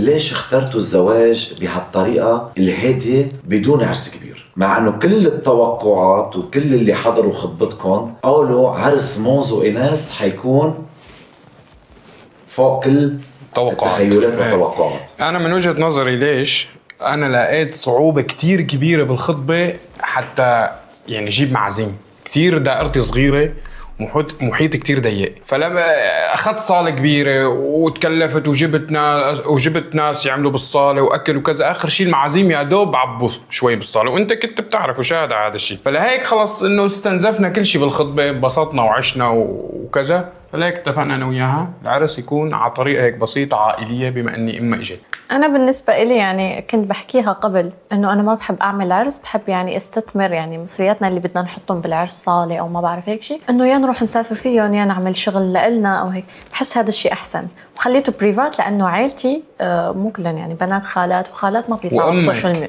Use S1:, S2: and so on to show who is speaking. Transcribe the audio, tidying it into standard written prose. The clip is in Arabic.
S1: ليش اخترتوا الزواج بهالطريقة الهادية بدون عرس كبير؟ مع انه كل التوقعات وكل اللي حضروا خطبتكم قالوا عرس موز وإناس حيكون فوق كل التخيلات والتوقعات.
S2: أنا من وجهة نظري ليش أنا لقيت صعوبة كتير كبيرة بالخطبة، حتى يعني جيب معازيم كتير، دائرتي صغيرة محيط كتير ضيق، فلما اخذت صاله كبيره وتكلفت وجبت ناس يعملوا بالصاله واكل وكذا، اخر شيء المعازيم يا دوب عبوا شوي بالصاله، وانت كنت بتعرف وشاهد على هذا الشيء. فلهيك خلص انه استنزفنا كل شيء بالخطبه، انبسطنا وعشنا وكذا، فلهيك اتفقنا انا وياها العرس يكون على طريقه هيك بسيطه عائليه، بما اني امها اجت.
S3: أنا بالنسبة إلي يعني كنت بحكيها قبل إنه أنا ما بحب أعمل عرس، بحب يعني استثمر يعني مصرياتنا اللي بدنا نحطهم بالعرس، صالة أو ما بعرف هيك شيء، إنه يا نروح نسافر فيهم يا نعمل شغل لإلنا أو هيك. بحس هذا الشيء أحسن، وخليته بريفات لأنه عائلتي مو كلهم يعني بنات خالات وخالات ما بيطلعوا بالسوشيال ميديا.